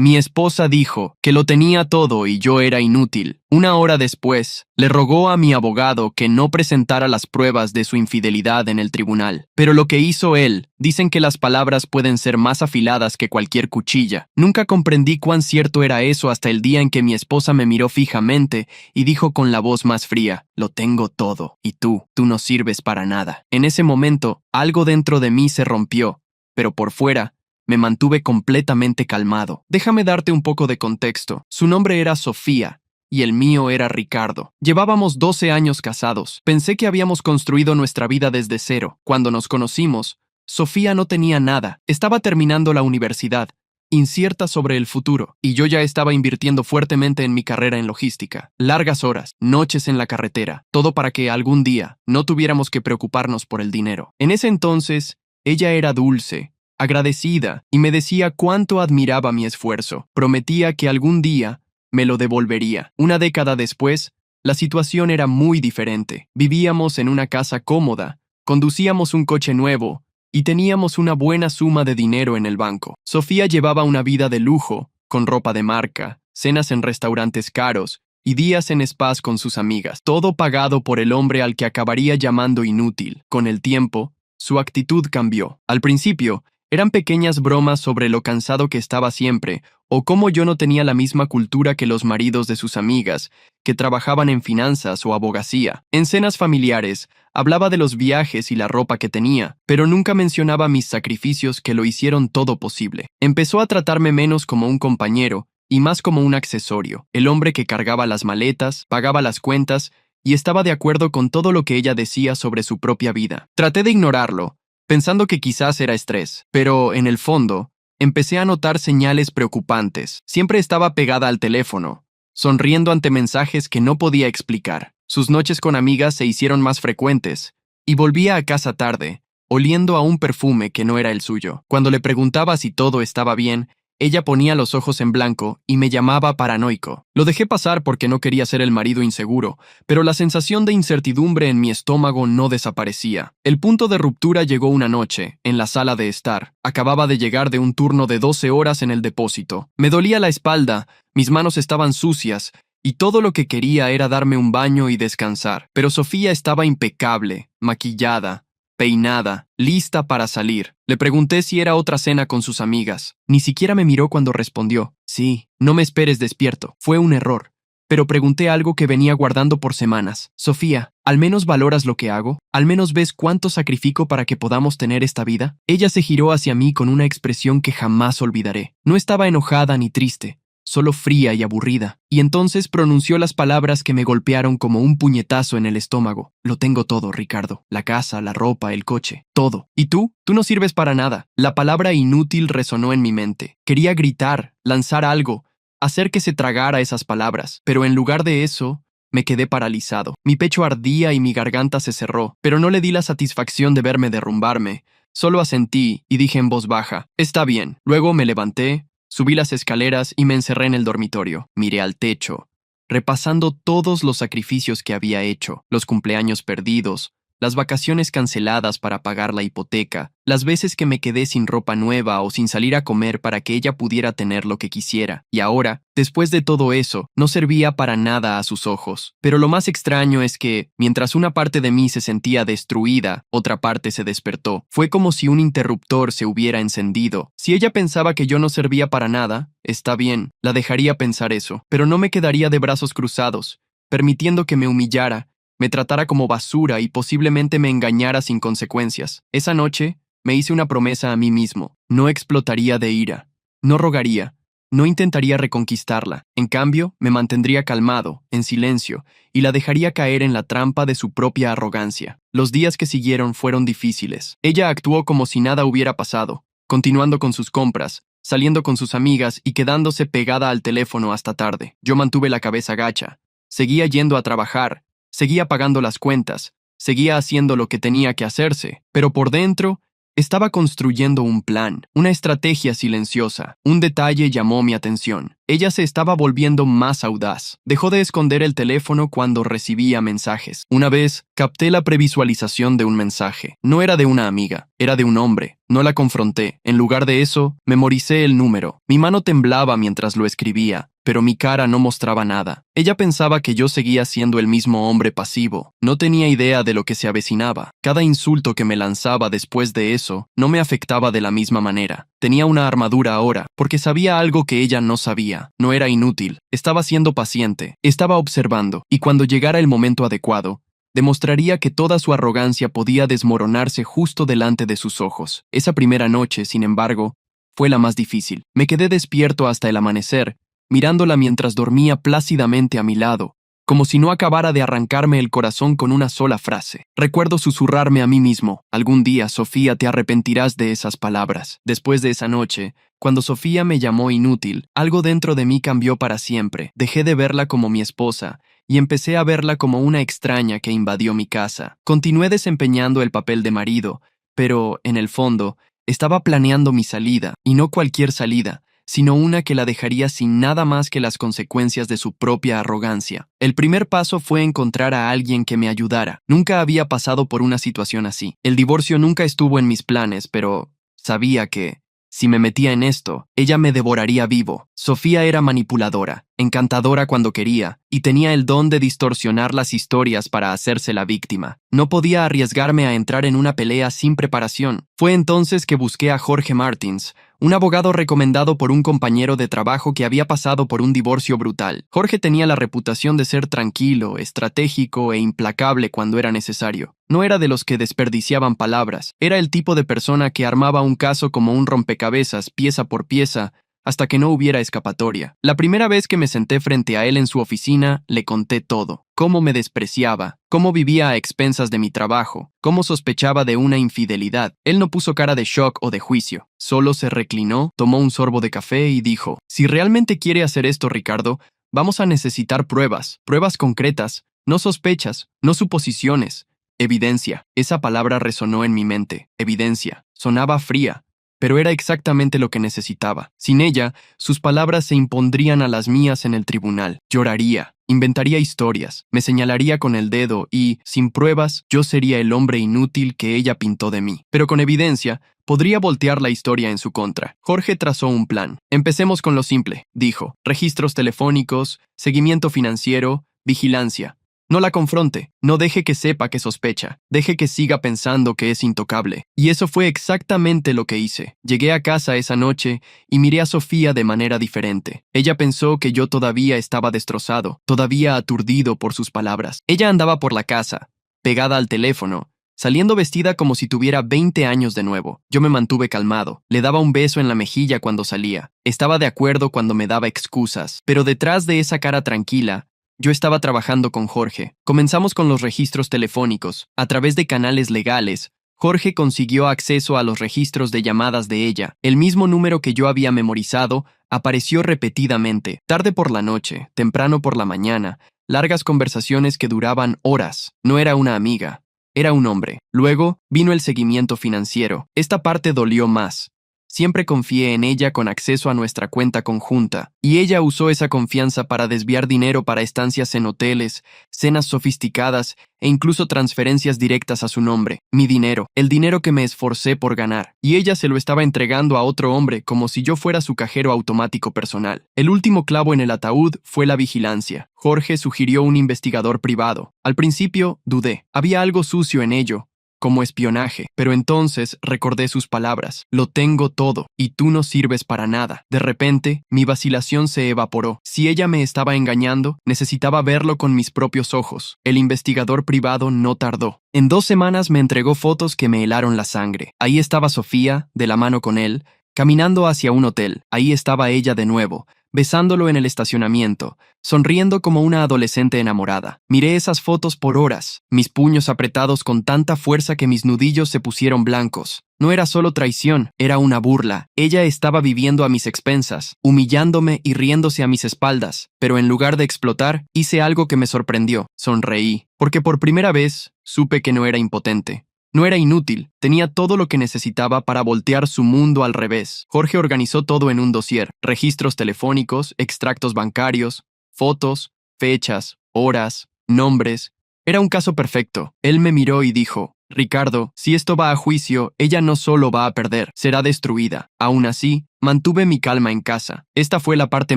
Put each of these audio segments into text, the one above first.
Mi esposa dijo que lo tenía todo y yo era inútil. Una hora después, le rogó a mi abogado que no presentara las pruebas de su infidelidad en el tribunal. Pero lo que hizo él, dicen que las palabras pueden ser más afiladas que cualquier cuchilla. Nunca comprendí cuán cierto era eso hasta el día en que mi esposa me miró fijamente y dijo con la voz más fría: lo tengo todo, y tú no sirves para nada. En ese momento, algo dentro de mí se rompió, pero por fuera, me mantuve completamente calmado. Déjame darte un poco de contexto. Su nombre era Sofía y el mío era Ricardo. Llevábamos 12 años casados. Pensé que habíamos construido nuestra vida desde cero. Cuando nos conocimos, Sofía no tenía nada. Estaba terminando la universidad, incierta sobre el futuro, y yo ya estaba invirtiendo fuertemente en mi carrera en logística. Largas horas, noches en la carretera, todo para que algún día no tuviéramos que preocuparnos por el dinero. En ese entonces, ella era dulce, agradecida, y me decía cuánto admiraba mi esfuerzo. Prometía que algún día me lo devolvería. Una década después, la situación era muy diferente. Vivíamos en una casa cómoda, conducíamos un coche nuevo y teníamos una buena suma de dinero en el banco. Sofía llevaba una vida de lujo, con ropa de marca, cenas en restaurantes caros y días en spas con sus amigas, todo pagado por el hombre al que acabaría llamando inútil. Con el tiempo, su actitud cambió. Al principio, eran pequeñas bromas sobre lo cansado que estaba siempre, o cómo yo no tenía la misma cultura que los maridos de sus amigas, que trabajaban en finanzas o abogacía. En cenas familiares, hablaba de los viajes y la ropa que tenía, pero nunca mencionaba mis sacrificios que lo hicieron todo posible. Empezó a tratarme menos como un compañero y más como un accesorio, el hombre que cargaba las maletas, pagaba las cuentas y estaba de acuerdo con todo lo que ella decía sobre su propia vida. Traté de ignorarlo, pensando que quizás era estrés, pero en el fondo, empecé a notar señales preocupantes. Siempre estaba pegada al teléfono, sonriendo ante mensajes que no podía explicar. Sus noches con amigas se hicieron más frecuentes, y volvía a casa tarde, oliendo a un perfume que no era el suyo. Cuando le preguntaba si todo estaba bien, ella ponía los ojos en blanco y me llamaba paranoico. Lo dejé pasar porque no quería ser el marido inseguro, pero la sensación de incertidumbre en mi estómago no desaparecía. El punto de ruptura llegó una noche, en la sala de estar. Acababa de llegar de un turno de 12 horas en el depósito. Me dolía la espalda, mis manos estaban sucias, y todo lo que quería era darme un baño y descansar. Pero Sofía estaba impecable, maquillada, peinada, lista para salir. Le pregunté si era otra cena con sus amigas. Ni siquiera me miró cuando respondió: sí, no me esperes despierto. Fue un error. Pero pregunté algo que venía guardando por semanas. Sofía, ¿al menos valoras lo que hago? ¿Al menos ves cuánto sacrifico para que podamos tener esta vida? Ella se giró hacia mí con una expresión que jamás olvidaré. No estaba enojada ni triste, solo fría y aburrida, y entonces pronunció las palabras que me golpearon como un puñetazo en el estómago. Lo tengo todo, Ricardo. La casa, la ropa, el coche, todo. ¿Y tú? Tú no sirves para nada. La palabra inútil resonó en mi mente. Quería gritar, lanzar algo, hacer que se tragara esas palabras, pero en lugar de eso, me quedé paralizado. Mi pecho ardía y mi garganta se cerró, pero no le di la satisfacción de verme derrumbarme. Solo asentí y dije en voz baja: está bien. Luego me levanté, subí las escaleras y me encerré en el dormitorio. Miré al techo, repasando todos los sacrificios que había hecho, los cumpleaños perdidos, las vacaciones canceladas para pagar la hipoteca, las veces que me quedé sin ropa nueva o sin salir a comer para que ella pudiera tener lo que quisiera. Y ahora, después de todo eso, no servía para nada a sus ojos. Pero lo más extraño es que, mientras una parte de mí se sentía destruida, otra parte se despertó. Fue como si un interruptor se hubiera encendido. Si ella pensaba que yo no servía para nada, está bien, la dejaría pensar eso, pero no me quedaría de brazos cruzados, permitiendo que me humillara, me tratara como basura y posiblemente me engañara sin consecuencias. Esa noche, me hice una promesa a mí mismo: no explotaría de ira, no rogaría, no intentaría reconquistarla. En cambio, me mantendría calmado, en silencio, y la dejaría caer en la trampa de su propia arrogancia. Los días que siguieron fueron difíciles. Ella actuó como si nada hubiera pasado, continuando con sus compras, saliendo con sus amigas y quedándose pegada al teléfono hasta tarde. Yo mantuve la cabeza gacha, seguía yendo a trabajar, seguía pagando las cuentas, seguía haciendo lo que tenía que hacerse, pero por dentro estaba construyendo un plan, una estrategia silenciosa. Un detalle llamó mi atención. Ella se estaba volviendo más audaz. Dejó de esconder el teléfono cuando recibía mensajes. Una vez, capté la previsualización de un mensaje. No era de una amiga, Era de un hombre. No la confronté. En lugar de eso, memoricé el número. Mi mano temblaba mientras lo escribía, pero mi cara no mostraba nada. Ella pensaba que yo seguía siendo el mismo hombre pasivo. No tenía idea de lo que se avecinaba. Cada insulto que me lanzaba después de eso no me afectaba de la misma manera. Tenía una armadura ahora, porque sabía algo que ella no sabía. No era inútil. Estaba siendo paciente. Estaba observando, y cuando llegara el momento adecuado, demostraría que toda su arrogancia podía desmoronarse justo delante de sus ojos. Esa primera noche, sin embargo, fue la más difícil. Me quedé despierto hasta el amanecer, mirándola mientras dormía plácidamente a mi lado, como si no acabara de arrancarme el corazón con una sola frase. Recuerdo susurrarme a mí mismo: algún día, Sofía, te arrepentirás de esas palabras. Después de esa noche, cuando Sofía me llamó inútil, algo dentro de mí cambió para siempre. Dejé de verla como mi esposa y empecé a verla como una extraña que invadió mi casa. Continué desempeñando el papel de marido, pero, en el fondo, estaba planeando mi salida, y no cualquier salida, sino una que la dejaría sin nada más que las consecuencias de su propia arrogancia. El primer paso fue encontrar a alguien que me ayudara. Nunca había pasado por una situación así. El divorcio nunca estuvo en mis planes, pero sabía que, si me metía en esto, ella me devoraría vivo. Sofía era manipuladora, encantadora cuando quería, y tenía el don de distorsionar las historias para hacerse la víctima. No podía arriesgarme a entrar en una pelea sin preparación. Fue entonces que busqué a Jorge Martins, un abogado recomendado por un compañero de trabajo que había pasado por un divorcio brutal. Jorge tenía la reputación de ser tranquilo, estratégico e implacable cuando era necesario. No era de los que desperdiciaban palabras. Era el tipo de persona que armaba un caso como un rompecabezas, pieza por pieza, hasta que no hubiera escapatoria. La primera vez que me senté frente a él en su oficina, le conté todo. Cómo me despreciaba, cómo vivía a expensas de mi trabajo, cómo sospechaba de una infidelidad. Él no puso cara de shock o de juicio. Solo se reclinó, tomó un sorbo de café y dijo: si realmente quiere hacer esto, Ricardo, vamos a necesitar pruebas, pruebas concretas, no sospechas, no suposiciones. Evidencia. Esa palabra resonó en mi mente. Evidencia. Sonaba fría, pero era exactamente lo que necesitaba. Sin ella, sus palabras se impondrían a las mías en el tribunal. Lloraría, inventaría historias, me señalaría con el dedo y, sin pruebas, yo sería el hombre inútil que ella pintó de mí. Pero con evidencia, podría voltear la historia en su contra. Jorge trazó un plan. Empecemos con lo simple, dijo: registros telefónicos, seguimiento financiero, vigilancia. No la confronte, no deje que sepa que sospecha, deje que siga pensando que es intocable. Y eso fue exactamente lo que hice. Llegué a casa esa noche y miré a Sofía de manera diferente. Ella pensó que yo todavía estaba destrozado, todavía aturdido por sus palabras. Ella andaba por la casa, pegada al teléfono, saliendo vestida como si tuviera 20 años de nuevo. Yo me mantuve calmado, le daba un beso en la mejilla cuando salía. Estaba de acuerdo cuando me daba excusas, pero detrás de esa cara tranquila, yo estaba trabajando con Jorge. Comenzamos con los registros telefónicos. A través de canales legales, Jorge consiguió acceso a los registros de llamadas de ella. El mismo número que yo había memorizado apareció repetidamente, tarde por la noche, temprano por la mañana, largas conversaciones que duraban horas. No era una amiga, era un hombre. Luego vino el seguimiento financiero. Esta parte dolió más. Siempre confié en ella con acceso a nuestra cuenta conjunta, y ella usó esa confianza para desviar dinero para estancias en hoteles, cenas sofisticadas e incluso transferencias directas a su nombre. Mi dinero, el dinero que me esforcé por ganar, y ella se lo estaba entregando a otro hombre como si yo fuera su cajero automático personal. El último clavo en el ataúd fue la vigilancia. Jorge sugirió un investigador privado. Al principio, dudé. Había algo sucio en ello, como espionaje, pero entonces recordé sus palabras: lo tengo todo, y tú no sirves para nada. De repente, mi vacilación se evaporó. Si ella me estaba engañando, necesitaba verlo con mis propios ojos. El investigador privado no tardó. En 2 semanas me entregó fotos que me helaron la sangre. Ahí estaba Sofía, de la mano con él, caminando hacia un hotel. Ahí estaba ella de nuevo, besándolo en el estacionamiento, sonriendo como una adolescente enamorada. Miré esas fotos por horas, mis puños apretados con tanta fuerza que mis nudillos se pusieron blancos. No era solo traición, era una burla. Ella estaba viviendo a mis expensas, humillándome y riéndose a mis espaldas. Pero en lugar de explotar, hice algo que me sorprendió. Sonreí, porque por primera vez supe que no era impotente. No era inútil, tenía todo lo que necesitaba para voltear su mundo al revés. Jorge organizó todo en un dossier: registros telefónicos, extractos bancarios, fotos, fechas, horas, nombres. Era un caso perfecto. Él me miró y dijo: Ricardo, si esto va a juicio, ella no solo va a perder, será destruida. Aún así, mantuve mi calma en casa. Esta fue la parte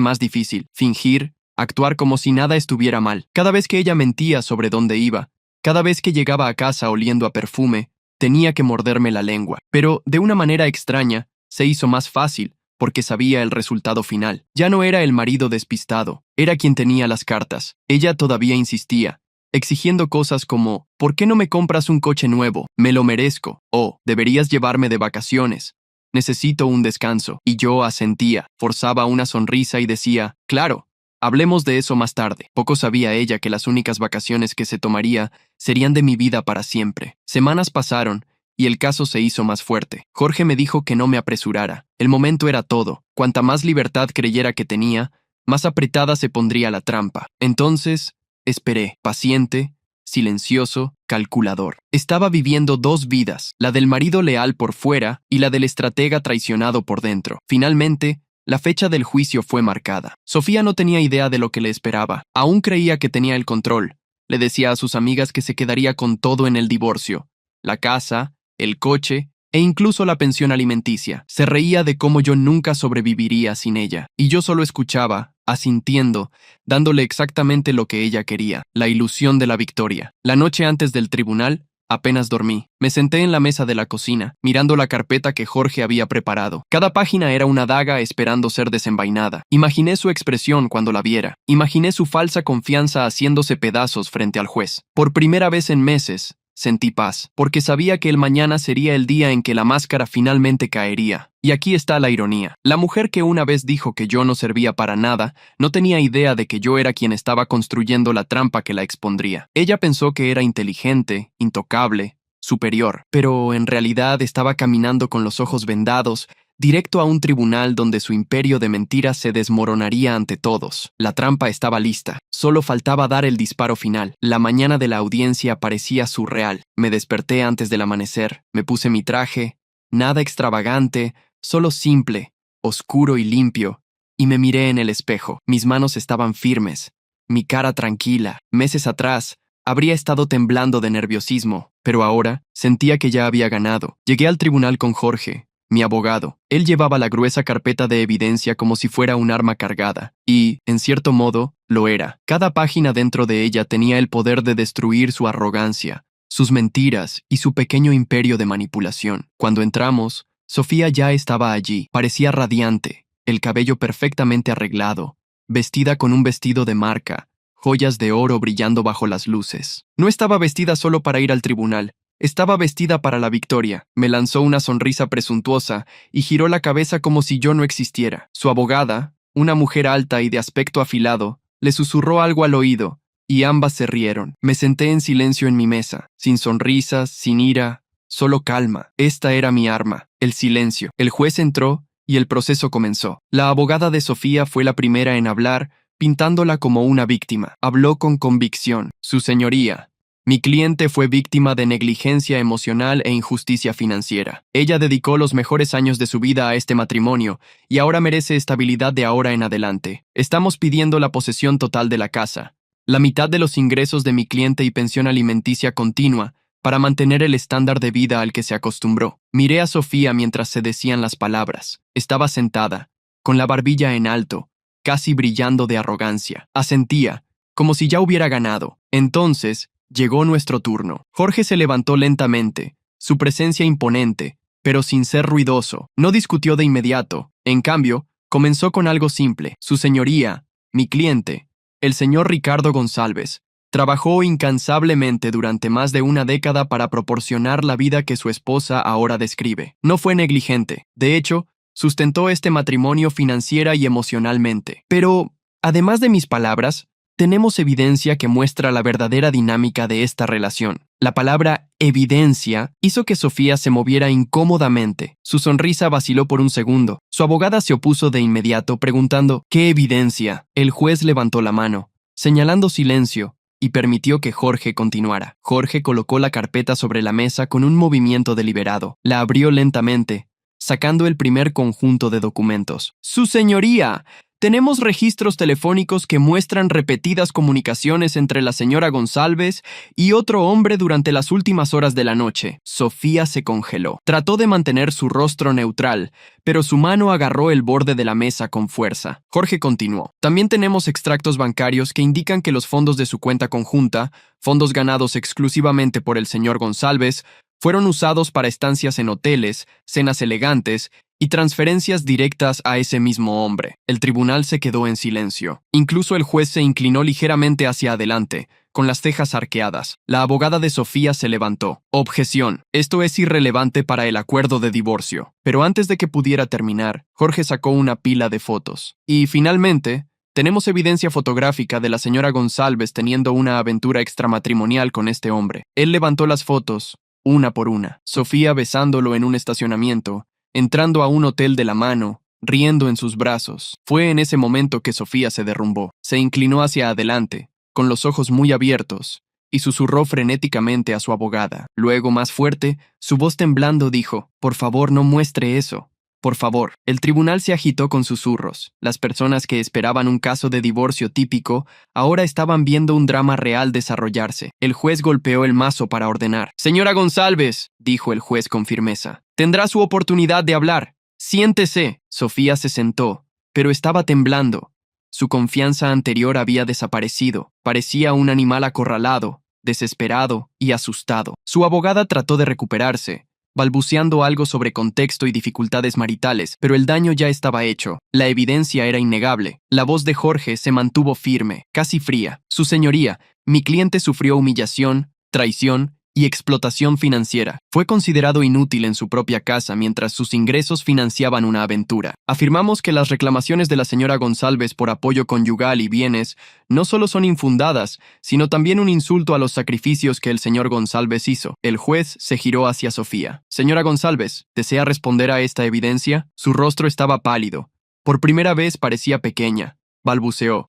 más difícil, fingir, actuar como si nada estuviera mal. Cada vez que ella mentía sobre dónde iba, cada vez que llegaba a casa oliendo a perfume, tenía que morderme la lengua. Pero, de una manera extraña, se hizo más fácil, porque sabía el resultado final. Ya no era el marido despistado, era quien tenía las cartas. Ella todavía insistía, exigiendo cosas como, ¿por qué no me compras un coche nuevo? Me lo merezco. O, deberías llevarme de vacaciones. Necesito un descanso. Y yo asentía, forzaba una sonrisa y decía, claro, hablemos de eso más tarde. Poco sabía ella que las únicas vacaciones que se tomaría serían de mi vida para siempre. Semanas pasaron, y el caso se hizo más fuerte. Jorge me dijo que no me apresurara. El momento era todo. Cuanta más libertad creyera que tenía, más apretada se pondría la trampa. Entonces, esperé, paciente, silencioso, calculador. Estaba viviendo dos vidas, la del marido leal por fuera y la del estratega traicionado por dentro. Finalmente, la fecha del juicio fue marcada. Sofía no tenía idea de lo que le esperaba. Aún creía que tenía el control. Le decía a sus amigas que se quedaría con todo en el divorcio. La casa, el coche e incluso la pensión alimenticia. Se reía de cómo yo nunca sobreviviría sin ella. Y yo solo escuchaba, asintiendo, dándole exactamente lo que ella quería, la ilusión de la victoria. La noche antes del tribunal, apenas dormí. Me senté en la mesa de la cocina, mirando la carpeta que Jorge había preparado. Cada página era una daga esperando ser desenvainada. Imaginé su expresión cuando la viera. Imaginé su falsa confianza haciéndose pedazos frente al juez. Por primera vez en meses, sentí paz, porque sabía que el mañana sería el día en que la máscara finalmente caería. Y aquí está la ironía. La mujer que una vez dijo que yo no servía para nada, no tenía idea de que yo era quien estaba construyendo la trampa que la expondría. Ella pensó que era inteligente, intocable, superior, pero en realidad estaba caminando con los ojos vendados, directo a un tribunal donde su imperio de mentiras se desmoronaría ante todos. La trampa estaba lista. Solo faltaba dar el disparo final. La mañana de la audiencia parecía surreal. Me desperté antes del amanecer. Me puse mi traje. Nada extravagante, solo simple, oscuro y limpio. Y me miré en el espejo. Mis manos estaban firmes. Mi cara tranquila. Meses atrás, habría estado temblando de nerviosismo. Pero ahora, sentía que ya había ganado. Llegué al tribunal con Jorge, mi abogado. Él llevaba la gruesa carpeta de evidencia como si fuera un arma cargada. Y, en cierto modo, lo era. Cada página dentro de ella tenía el poder de destruir su arrogancia, sus mentiras y su pequeño imperio de manipulación. Cuando entramos, Sofía ya estaba allí. Parecía radiante, el cabello perfectamente arreglado, vestida con un vestido de marca, joyas de oro brillando bajo las luces. No estaba vestida solo para ir al tribunal. Estaba vestida para la victoria. Me lanzó una sonrisa presuntuosa y giró la cabeza como si yo no existiera. Su abogada, una mujer alta y de aspecto afilado, le susurró algo al oído, y ambas se rieron. Me senté en silencio en mi mesa, sin sonrisas, sin ira, solo calma. Esta era mi arma, el silencio. El juez entró y el proceso comenzó. La abogada de Sofía fue la primera en hablar, pintándola como una víctima. Habló con convicción. Su señoría, mi cliente fue víctima de negligencia emocional e injusticia financiera. Ella dedicó los mejores años de su vida a este matrimonio y ahora merece estabilidad de ahora en adelante. Estamos pidiendo la posesión total de la casa, la mitad de los ingresos de mi cliente y pensión alimenticia continua para mantener el estándar de vida al que se acostumbró. Miré a Sofía mientras se decían las palabras. Estaba sentada, con la barbilla en alto, casi brillando de arrogancia. Asentía, como si ya hubiera ganado. Entonces, llegó nuestro turno. Jorge se levantó lentamente, su presencia imponente, pero sin ser ruidoso. No discutió de inmediato. En cambio, comenzó con algo simple. Su señoría, mi cliente, el señor Ricardo González, trabajó incansablemente durante más de una década para proporcionar la vida que su esposa ahora describe. No fue negligente. De hecho, sustentó este matrimonio financiera y emocionalmente. Pero, además de mis palabras, tenemos evidencia que muestra la verdadera dinámica de esta relación. La palabra evidencia hizo que Sofía se moviera incómodamente. Su sonrisa vaciló por un segundo. Su abogada se opuso de inmediato, preguntando, ¿qué evidencia? El juez levantó la mano, señalando silencio, y permitió que Jorge continuara. Jorge colocó la carpeta sobre la mesa con un movimiento deliberado. La abrió lentamente, sacando el primer conjunto de documentos. ¡Su señoría! Tenemos registros telefónicos que muestran repetidas comunicaciones entre la señora González y otro hombre durante las últimas horas de la noche. Sofía se congeló. Trató de mantener su rostro neutral, pero su mano agarró el borde de la mesa con fuerza. Jorge continuó. También tenemos extractos bancarios que indican que los fondos de su cuenta conjunta, fondos ganados exclusivamente por el señor González, fueron usados para estancias en hoteles, cenas elegantes y transferencias directas a ese mismo hombre. El tribunal se quedó en silencio. Incluso el juez se inclinó ligeramente hacia adelante, con las cejas arqueadas. La abogada de Sofía se levantó. Objeción. Esto es irrelevante para el acuerdo de divorcio. Pero antes de que pudiera terminar, Jorge sacó una pila de fotos. Y finalmente, tenemos evidencia fotográfica de la señora González teniendo una aventura extramatrimonial con este hombre. Él levantó las fotos, una por una. Sofía besándolo en un estacionamiento, entrando a un hotel de la mano, riendo en sus brazos. Fue en ese momento que Sofía se derrumbó. Se inclinó hacia adelante, con los ojos muy abiertos, y susurró frenéticamente a su abogada. Luego, más fuerte, su voz temblando dijo: «Por favor, no muestre eso. Por favor». El tribunal se agitó con susurros. Las personas que esperaban un caso de divorcio típico ahora estaban viendo un drama real desarrollarse. El juez golpeó el mazo para ordenar. «Señora González», dijo el juez con firmeza, «tendrá su oportunidad de hablar. Siéntese». Sofía se sentó, pero estaba temblando. Su confianza anterior había desaparecido. Parecía un animal acorralado, desesperado y asustado. Su abogada trató de recuperarse, balbuceando algo sobre contexto y dificultades maritales, pero el daño ya estaba hecho. La evidencia era innegable. La voz de Jorge se mantuvo firme, casi fría. «Su señoría, mi cliente sufrió humillación, traición y explotación financiera. Fue considerado inútil en su propia casa mientras sus ingresos financiaban una aventura. Afirmamos que las reclamaciones de la señora González por apoyo conyugal y bienes no solo son infundadas, sino también un insulto a los sacrificios que el señor González hizo». El juez se giró hacia Sofía. «Señora González, ¿desea responder a esta evidencia?». Su rostro estaba pálido. Por primera vez parecía pequeña. Balbuceó.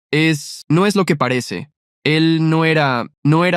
No es lo que parece. Él no era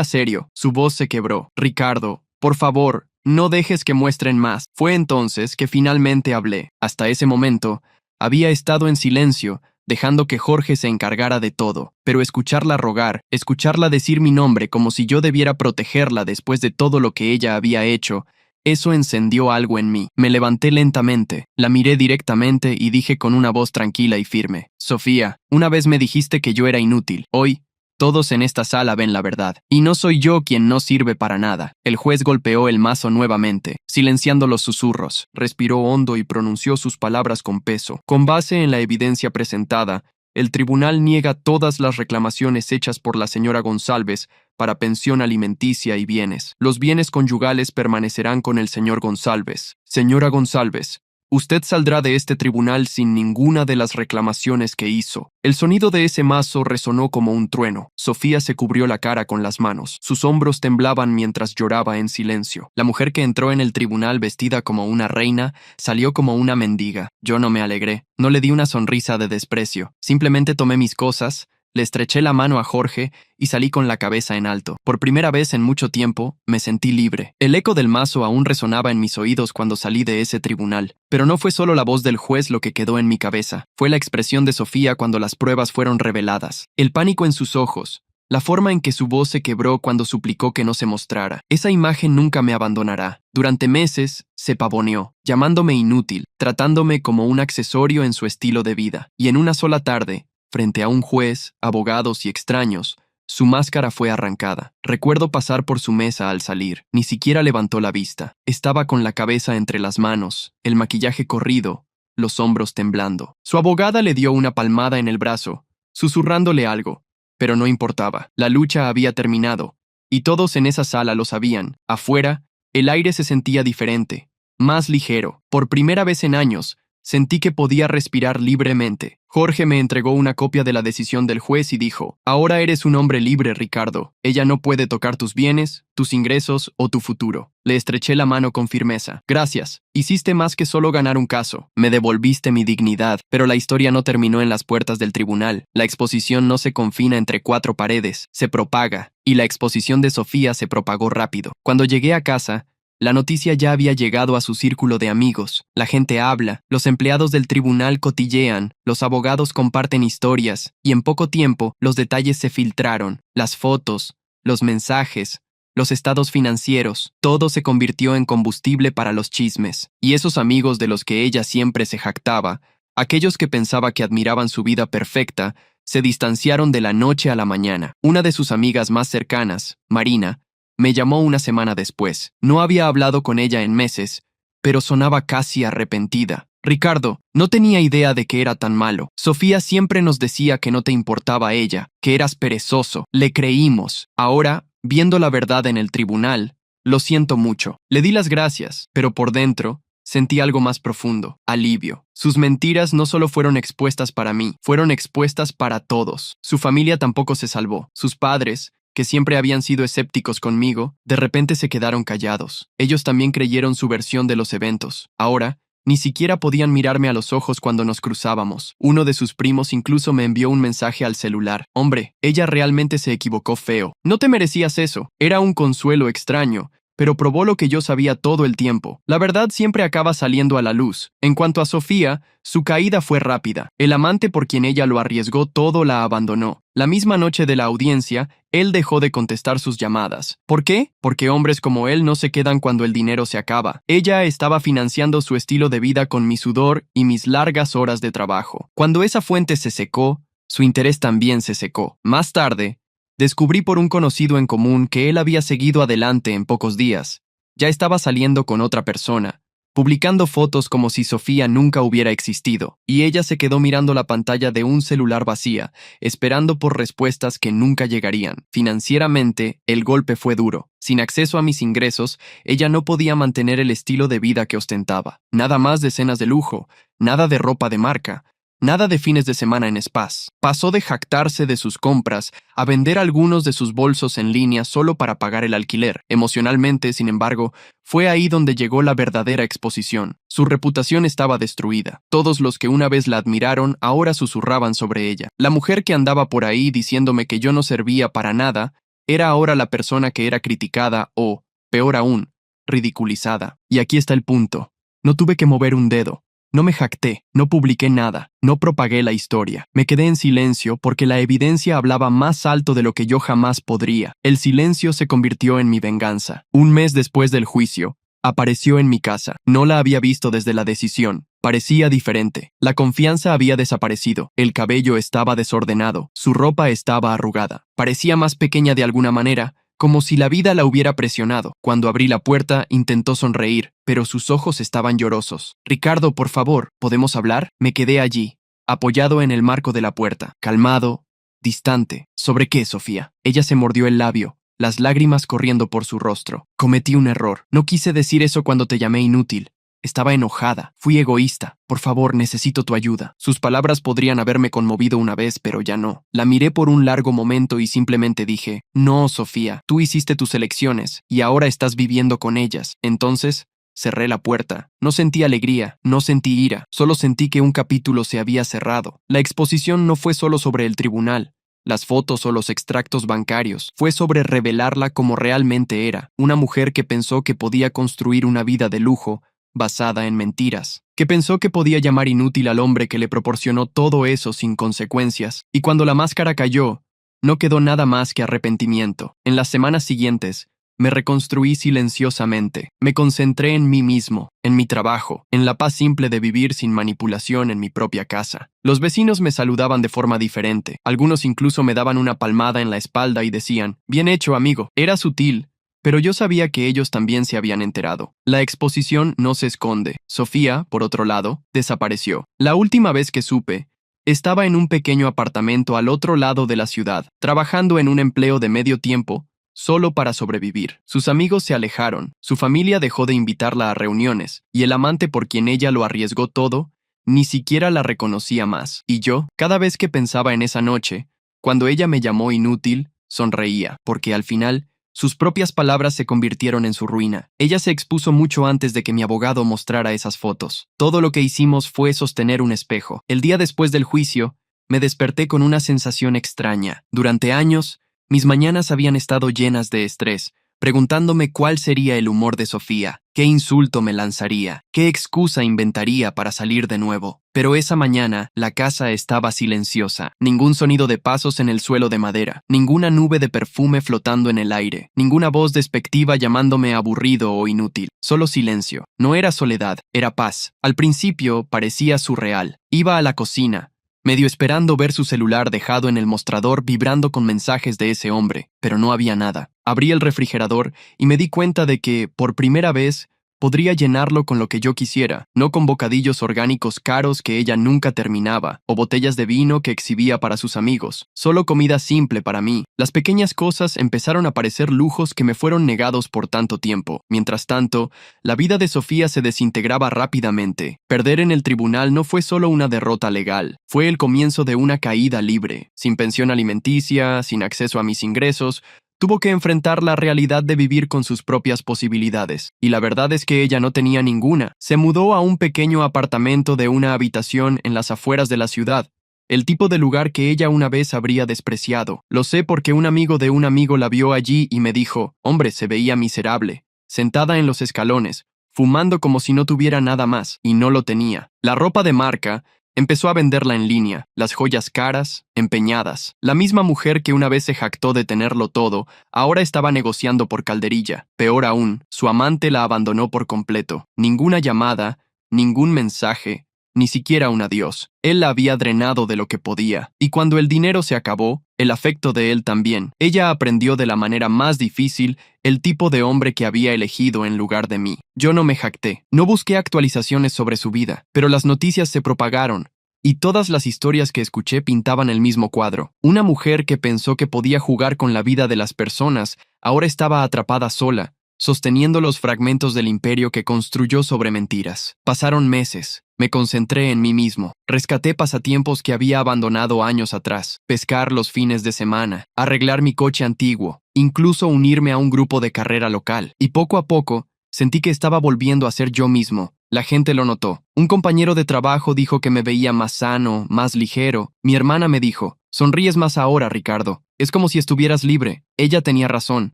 serio». Su voz se quebró. «Ricardo, por favor, no dejes que muestren más». Fue entonces que finalmente hablé. Hasta ese momento, había estado en silencio, dejando que Jorge se encargara de todo. Pero escucharla rogar, escucharla decir mi nombre como si yo debiera protegerla después de todo lo que ella había hecho, eso encendió algo en mí. Me levanté lentamente, la miré directamente y dije con una voz tranquila y firme: «Sofía, una vez me dijiste que yo era inútil. Hoy, todos en esta sala ven la verdad. Y no soy yo quien no sirve para nada». El juez golpeó el mazo nuevamente, silenciando los susurros. Respiró hondo y pronunció sus palabras con peso. «Con base en la evidencia presentada, el tribunal niega todas las reclamaciones hechas por la señora González para pensión alimenticia y bienes. Los bienes conyugales permanecerán con el señor González. Señora González, usted saldrá de este tribunal sin ninguna de las reclamaciones que hizo». El sonido de ese mazo resonó como un trueno. Sofía se cubrió la cara con las manos. Sus hombros temblaban mientras lloraba en silencio. La mujer que entró en el tribunal vestida como una reina salió como una mendiga. Yo no me alegré. No le di una sonrisa de desprecio. Simplemente tomé mis cosas, le estreché la mano a Jorge y salí con la cabeza en alto. Por primera vez en mucho tiempo, me sentí libre. El eco del mazo aún resonaba en mis oídos cuando salí de ese tribunal. Pero no fue solo la voz del juez lo que quedó en mi cabeza. Fue la expresión de Sofía cuando las pruebas fueron reveladas. El pánico en sus ojos. La forma en que su voz se quebró cuando suplicó que no se mostrara. Esa imagen nunca me abandonará. Durante meses, se pavoneó, llamándome inútil, tratándome como un accesorio en su estilo de vida. Y en una sola tarde, frente a un juez, abogados y extraños, su máscara fue arrancada. Recuerdo pasar por su mesa al salir. Ni siquiera levantó la vista. Estaba con la cabeza entre las manos, el maquillaje corrido, los hombros temblando. Su abogada le dio una palmada en el brazo, susurrándole algo, pero no importaba. La lucha había terminado, y todos en esa sala lo sabían. Afuera, el aire se sentía diferente, más ligero. Por primera vez en años, sentí que podía respirar libremente. Jorge me entregó una copia de la decisión del juez y dijo: «Ahora eres un hombre libre, Ricardo. Ella no puede tocar tus bienes, tus ingresos o tu futuro». Le estreché la mano con firmeza. «Gracias. Hiciste más que solo ganar un caso. Me devolviste mi dignidad». Pero la historia no terminó en las puertas del tribunal. La exposición no se confina entre cuatro paredes, se propaga, y la exposición de Sofía se propagó rápido. Cuando llegué a casa, La noticia ya había llegado a su círculo de amigos. La gente habla, los empleados del tribunal cotillean, los abogados comparten historias, y en poco tiempo los detalles se filtraron. Las fotos, los mensajes, los estados financieros, todo se convirtió en combustible para los chismes. Y esos amigos de los que ella siempre se jactaba, aquellos que pensaba que admiraban su vida perfecta, se distanciaron de la noche a la mañana. Una de sus amigas más cercanas, Marina, me llamó una semana después. No había hablado con ella en meses, pero sonaba casi arrepentida. Ricardo, no tenía idea de que era tan malo. Sofía siempre nos decía que no te importaba ella, que eras perezoso. Le creímos. Ahora, viendo la verdad en el tribunal, lo siento mucho. Le di las gracias, pero por dentro sentí algo más profundo, alivio. Sus mentiras no solo fueron expuestas para mí, fueron expuestas para todos. Su familia tampoco se salvó. Sus padres, que siempre habían sido escépticos conmigo, de repente se quedaron callados. Ellos también creyeron su versión de los eventos. Ahora, ni siquiera podían mirarme a los ojos cuando nos cruzábamos. Uno de sus primos incluso me envió un mensaje al celular. Hombre, ella realmente se equivocó feo. No te merecías eso. Era un consuelo extraño, pero probó lo que yo sabía todo el tiempo. La verdad siempre acaba saliendo a la luz. En cuanto a Sofía, su caída fue rápida. El amante por quien ella lo arriesgó todo la abandonó. La misma noche de la audiencia, él dejó de contestar sus llamadas. ¿Por qué? Porque hombres como él no se quedan cuando el dinero se acaba. Ella estaba financiando su estilo de vida con mi sudor y mis largas horas de trabajo. Cuando esa fuente se secó, su interés también se secó. Más tarde, descubrí por un conocido en común que él había seguido adelante en pocos días. Ya estaba saliendo con otra persona, publicando fotos como si Sofía nunca hubiera existido, y ella se quedó mirando la pantalla de un celular vacía, esperando por respuestas que nunca llegarían. Financieramente, el golpe fue duro. Sin acceso a mis ingresos, ella no podía mantener el estilo de vida que ostentaba. Nada más de cenas de lujo, nada de ropa de marca, nada de fines de semana en spas. Pasó de jactarse de sus compras a vender algunos de sus bolsos en línea solo para pagar el alquiler. Emocionalmente, sin embargo, fue ahí donde llegó la verdadera exposición. Su reputación estaba destruida. Todos los que una vez la admiraron ahora susurraban sobre ella. La mujer que andaba por ahí diciéndome que yo no servía para nada era ahora la persona que era criticada o, peor aún, ridiculizada. Y aquí está el punto. No tuve que mover un dedo. No me jacté, no publiqué nada, no propagué la historia. Me quedé en silencio porque la evidencia hablaba más alto de lo que yo jamás podría. El silencio se convirtió en mi venganza. Un mes después del juicio, apareció en mi casa. No la había visto desde la decisión. Parecía diferente. La confianza había desaparecido. El cabello estaba desordenado. Su ropa estaba arrugada. Parecía más pequeña de alguna manera, como si la vida la hubiera presionado. Cuando abrí la puerta, intentó sonreír, pero sus ojos estaban llorosos. Ricardo, por favor, ¿podemos hablar? Me quedé allí, apoyado en el marco de la puerta, calmado, distante. ¿Sobre qué, Sofía? Ella se mordió el labio, las lágrimas corriendo por su rostro. Cometí un error. No quise decir eso cuando te llamé inútil. Estaba enojada. Fui egoísta. Por favor, necesito tu ayuda. Sus palabras podrían haberme conmovido una vez, pero ya no. La miré por un largo momento y simplemente dije, no, Sofía, tú hiciste tus elecciones y ahora estás viviendo con ellas. Entonces, cerré la puerta. No sentí alegría, no sentí ira, solo sentí que un capítulo se había cerrado. La exposición no fue solo sobre el tribunal, las fotos o los extractos bancarios. Fue sobre revelarla como realmente era, una mujer que pensó que podía construir una vida de lujo basada en mentiras, que pensó que podía llamar inútil al hombre que le proporcionó todo eso sin consecuencias, y cuando la máscara cayó, no quedó nada más que arrepentimiento. En las semanas siguientes, me reconstruí silenciosamente. Me concentré en mí mismo, en mi trabajo, en la paz simple de vivir sin manipulación en mi propia casa. Los vecinos me saludaban de forma diferente. Algunos incluso me daban una palmada en la espalda y decían, «Bien hecho, amigo». Era sutil, pero yo sabía que ellos también se habían enterado. La exposición no se esconde. Sofía, por otro lado, desapareció. La última vez que supe, estaba en un pequeño apartamento al otro lado de la ciudad, trabajando en un empleo de medio tiempo, solo para sobrevivir. Sus amigos se alejaron, su familia dejó de invitarla a reuniones, y el amante por quien ella lo arriesgó todo, ni siquiera la reconocía más. Y yo, cada vez que pensaba en esa noche, cuando ella me llamó inútil, sonreía, porque al final, sus propias palabras se convirtieron en su ruina. Ella se expuso mucho antes de que mi abogado mostrara esas fotos. Todo lo que hicimos fue sostener un espejo. El día después del juicio, me desperté con una sensación extraña. Durante años, mis mañanas habían estado llenas de estrés, preguntándome cuál sería el humor de Sofía, qué insulto me lanzaría, qué excusa inventaría para salir de nuevo. Pero esa mañana la casa estaba silenciosa, ningún sonido de pasos en el suelo de madera, ninguna nube de perfume flotando en el aire, ninguna voz despectiva llamándome aburrido o inútil, solo silencio. No era soledad, era paz. Al principio parecía surreal. Iba a la cocina, medio esperando ver su celular dejado en el mostrador vibrando con mensajes de ese hombre, pero no había nada. Abrí el refrigerador y me di cuenta de que, por primera vez, podría llenarlo con lo que yo quisiera, no con bocadillos orgánicos caros que ella nunca terminaba, o botellas de vino que exhibía para sus amigos, solo comida simple para mí. Las pequeñas cosas empezaron a parecer lujos que me fueron negados por tanto tiempo. Mientras tanto, la vida de Sofía se desintegraba rápidamente. Perder en el tribunal no fue solo una derrota legal, fue el comienzo de una caída libre, sin pensión alimenticia, sin acceso a mis ingresos. Tuvo que enfrentar la realidad de vivir con sus propias posibilidades, y la verdad es que ella no tenía ninguna. Se mudó a un pequeño apartamento de una habitación en las afueras de la ciudad, el tipo de lugar que ella una vez habría despreciado. Lo sé porque un amigo de un amigo la vio allí y me dijo, hombre, se veía miserable, sentada en los escalones, fumando como si no tuviera nada más, y no lo tenía. La ropa de marca empezó a venderla en línea, las joyas caras, empeñadas. La misma mujer que una vez se jactó de tenerlo todo, ahora estaba negociando por calderilla. Peor aún, su amante la abandonó por completo. Ninguna llamada, ningún mensaje, ni siquiera un adiós. Él la había drenado de lo que podía, y cuando el dinero se acabó, el afecto de él también. Ella aprendió de la manera más difícil el tipo de hombre que había elegido en lugar de mí. Yo no me jacté, no busqué actualizaciones sobre su vida, pero las noticias se propagaron, y todas las historias que escuché pintaban el mismo cuadro. Una mujer que pensó que podía jugar con la vida de las personas, ahora estaba atrapada sola, sosteniendo los fragmentos del imperio que construyó sobre mentiras. Pasaron meses. Me concentré en mí mismo. Rescaté pasatiempos que había abandonado años atrás. Pescar los fines de semana, arreglar mi coche antiguo, incluso unirme a un grupo de carrera local. Y poco a poco, sentí que estaba volviendo a ser yo mismo. La gente lo notó. Un compañero de trabajo dijo que me veía más sano, más ligero. Mi hermana me dijo, sonríes más ahora, Ricardo. Es como si estuvieras libre. Ella tenía razón.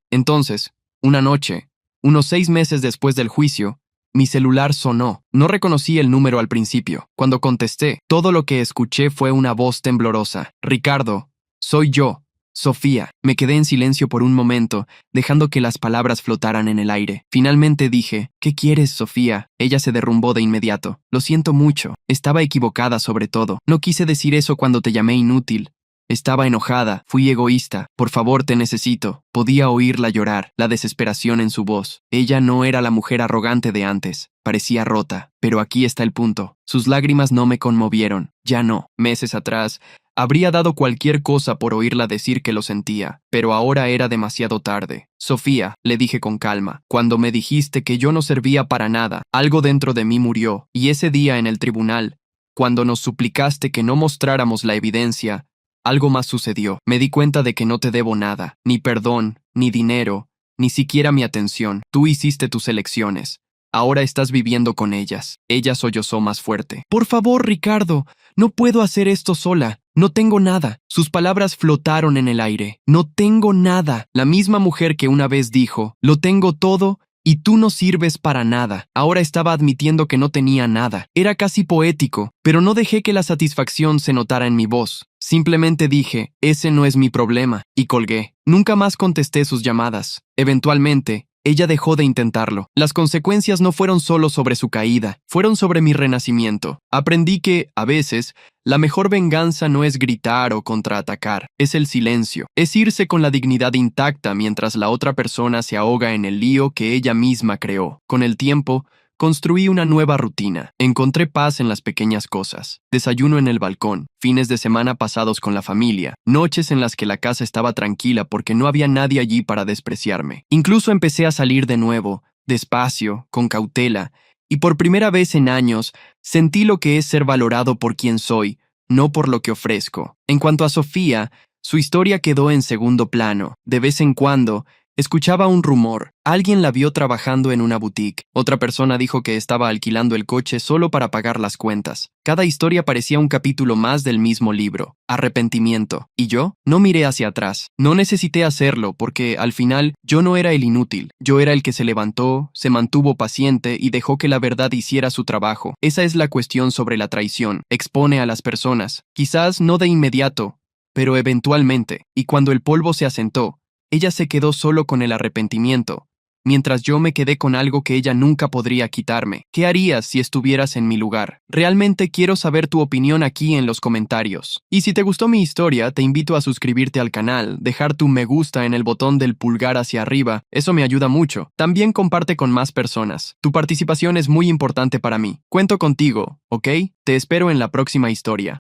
Entonces, una noche, unos 6 meses después del juicio, mi celular sonó. No reconocí el número al principio. Cuando contesté, todo lo que escuché fue una voz temblorosa. Ricardo, soy yo, Sofía. Me quedé en silencio por un momento, dejando que las palabras flotaran en el aire. Finalmente dije, ¿qué quieres, Sofía? Ella se derrumbó de inmediato. Lo siento mucho. Estaba equivocada sobre todo. No quise decir eso cuando te llamé inútil. Estaba enojada, fui egoísta. Por favor, te necesito. Podía oírla llorar, la desesperación en su voz. Ella no era la mujer arrogante de antes. Parecía rota. Pero aquí está el punto. Sus lágrimas no me conmovieron. Ya no. Meses atrás, habría dado cualquier cosa por oírla decir que lo sentía. Pero ahora era demasiado tarde. Sofía, le dije con calma, cuando me dijiste que yo no servía para nada, algo dentro de mí murió. Y ese día en el tribunal, cuando nos suplicaste que no mostráramos la evidencia, algo más sucedió. Me di cuenta de que no te debo nada, ni perdón, ni dinero, ni siquiera mi atención. Tú hiciste tus elecciones. Ahora estás viviendo con ellas. Ella sollozó más fuerte. Por favor, Ricardo, no puedo hacer esto sola. No tengo nada. Sus palabras flotaron en el aire. No tengo nada. La misma mujer que una vez dijo, lo tengo todo y tú no sirves para nada. Ahora estaba admitiendo que no tenía nada. Era casi poético, pero no dejé que la satisfacción se notara en mi voz. Simplemente dije, ese no es mi problema, y colgué. Nunca más contesté sus llamadas. Eventualmente, ella dejó de intentarlo. Las consecuencias no fueron solo sobre su caída, fueron sobre mi renacimiento. Aprendí que, a veces, la mejor venganza no es gritar o contraatacar, es el silencio. Es irse con la dignidad intacta mientras la otra persona se ahoga en el lío que ella misma creó. Con el tiempo, construí una nueva rutina. Encontré paz en las pequeñas cosas. Desayuno en el balcón, fines de semana pasados con la familia, noches en las que la casa estaba tranquila porque no había nadie allí para despreciarme. Incluso empecé a salir de nuevo, despacio, con cautela, y por primera vez en años sentí lo que es ser valorado por quien soy, no por lo que ofrezco. En cuanto a Sofía, su historia quedó en segundo plano. De vez en cuando, Escuchaba un rumor. Alguien la vio trabajando en una boutique. Otra persona dijo que estaba alquilando el coche solo para pagar las cuentas. Cada historia parecía un capítulo más del mismo libro. Arrepentimiento. ¿Y yo? No miré hacia atrás. No necesité hacerlo porque, al final, yo no era el inútil. Yo era el que se levantó, se mantuvo paciente y dejó que la verdad hiciera su trabajo. Esa es la cuestión sobre la traición. Expone a las personas. Quizás no de inmediato, pero eventualmente. Y cuando el polvo se asentó, ella se quedó solo con el arrepentimiento, mientras yo me quedé con algo que ella nunca podría quitarme. ¿Qué harías si estuvieras en mi lugar? Realmente quiero saber tu opinión aquí en los comentarios. Y si te gustó mi historia, te invito a suscribirte al canal, dejar tu me gusta en el botón del pulgar hacia arriba, eso me ayuda mucho. También comparte con más personas. Tu participación es muy importante para mí. Cuento contigo, ¿ok? Te espero en la próxima historia.